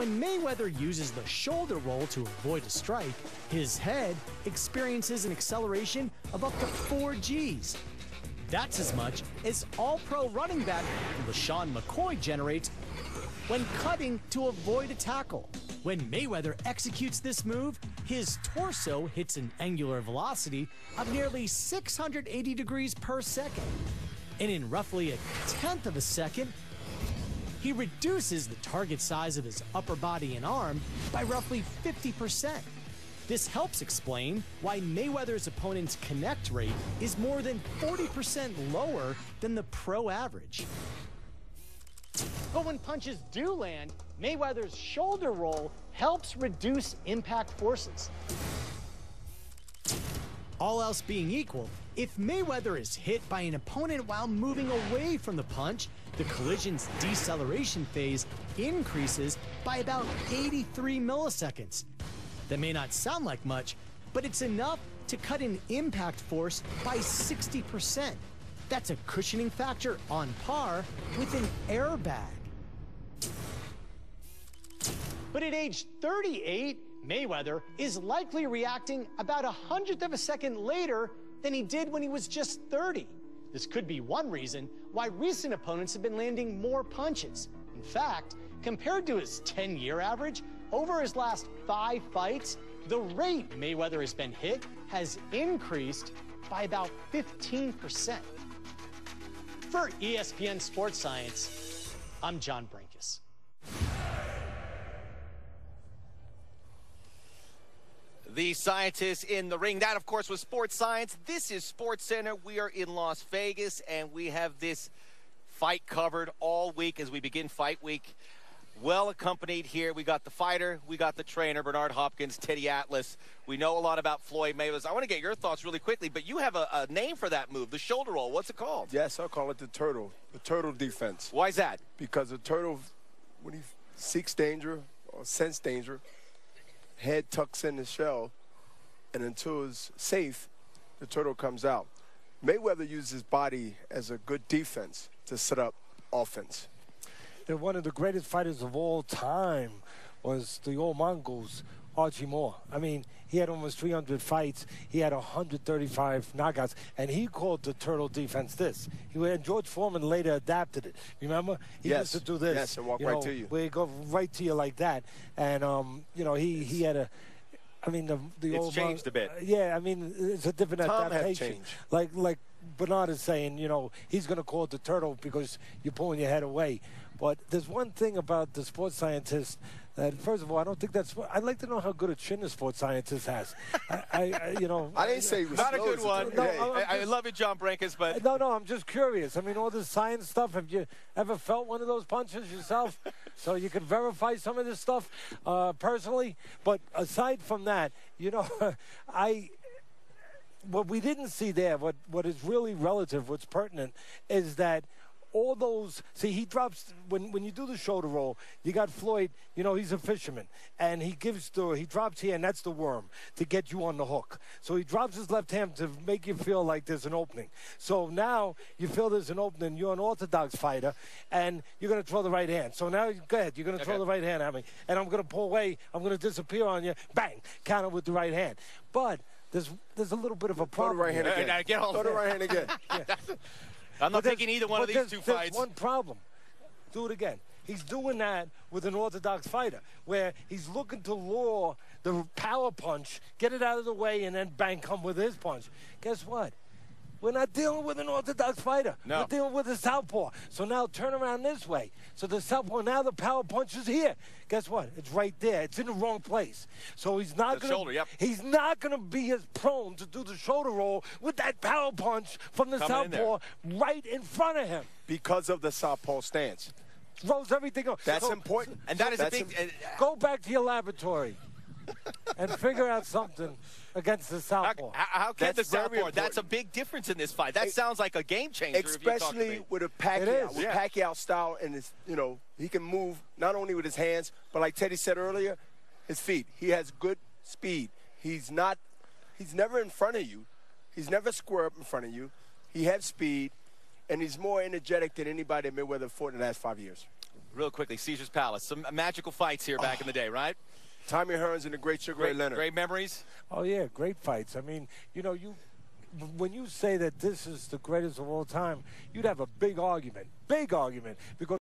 When Mayweather uses the shoulder roll to avoid a strike, his head experiences an acceleration of up to 4 Gs. That's as much as all-pro running back LaShawn McCoy generates when cutting to avoid a tackle. When Mayweather executes this move, his torso hits an angular velocity of nearly 680 degrees per second. And in roughly a tenth of a second, he reduces the target size of his upper body and arm by roughly 50%. This helps explain why Mayweather's opponent's connect rate is more than 40% lower than the pro average. But when punches do land, Mayweather's shoulder roll helps reduce impact forces. All else being equal, if Mayweather is hit by an opponent while moving away from the punch, the collision's deceleration phase increases by about 83 milliseconds. That may not sound like much, but it's enough to cut an impact force by 60%. That's a cushioning factor on par with an airbag. But at age 38, Mayweather is likely reacting about 1/100th of a second later than he did when he was just 30. This could be one reason why recent opponents have been landing more punches. In fact, compared to his 10-year average, over his last 5 fights, the rate Mayweather has been hit has increased by about 15%. For ESPN Sports Science, I'm John Brinkus. The scientists in the ring. That, of course, was Sports Science. This is Sports Center. We are in Las Vegas, and we have this fight covered all week as we begin fight week. Well accompanied here. We got the fighter, we got the trainer, Bernard Hopkins, Teddy Atlas. We know a lot about Floyd Mayweather. I want to get your thoughts really quickly, but you have a name for that move, the shoulder roll. What's it called? Yes, I'll call it the turtle defense. Why is that? Because the turtle, when he seeks danger or sense danger, head tucks in the shell, and until it's safe, the turtle comes out. Mayweather uses his body as a good defense to set up offense. One of the greatest fighters of all time was the old Mongols, Archie Moore. I mean, he had almost 300 fights. He had 135 knockouts, and he called the turtle defense this. And George Foreman later adapted it. Remember? He used to do this. Yes, and walk right to you. Where he go right to you like that. And, you know, he had a... I mean, the old... It's changed a bit. Yeah, I mean, it's a different adaptation. Like Bernard is saying, you know, he's going to call it the turtle because you're pulling your head away. But there's one thing about the sports scientist that, first of all, I don't think that's... I'd like to know how good a chin the sports scientist has. You know... I didn't say... Not a good one. No, I love it, John Brinkus, but... No, I'm just curious. I mean, all this science stuff, have you ever felt one of those punches yourself? So you could verify some of this stuff personally? But aside from that, you know, what we didn't see there, what is really relative, what's pertinent, is that all those, see, he drops, when you do the shoulder roll, you got Floyd, you know, he's a fisherman, and he drops here, and that's the worm, to get you on the hook. So he drops his left hand to make you feel like there's an opening. So now you feel there's an opening, you're an orthodox fighter, and you're going to throw the right hand. So now, go ahead, you're going to throw the right hand at me, and I'm going to pull away, I'm going to disappear on you, bang, counter with the right hand. But there's a little bit of a problem. Throw the right hand again. Throw the right hand again. Yeah. I'm not taking either one of these two fights. There's one problem. Do it again. He's doing that with an orthodox fighter, where he's looking to lure the power punch, get it out of the way, and then bang, come with his punch. Guess what? We're not dealing with an orthodox fighter. No. We're dealing with a southpaw. So now turn around this way. So the southpaw, now the power punch is here. Guess what? It's right there. It's in the wrong place. So he's not going to he's not going to be as prone to do the shoulder roll with that power punch from the southpaw right in front of him. Because of the southpaw stance. Throws everything off. That's important. And that is a big... Go back to your laboratory and figure out something against the southpaw. How can the southpaw? That's a big difference in this fight. That sounds like a game changer. Especially with a Pacquiao, Pacquiao style, and it's, you know, he can move not only with his hands, but like Teddy said earlier, his feet. He has good speed. He's never in front of you. He's never square up in front of you. He has speed, and he's more energetic than anybody Mayweather fought in the last 5 years. Real quickly, Caesar's Palace. Some magical fights here back in the day, right? Tommy Hearns and the great Sugar Ray Leonard. Great memories? Oh, yeah, great fights. I mean, you know, when you say that this is the greatest of all time, you'd have a big argument because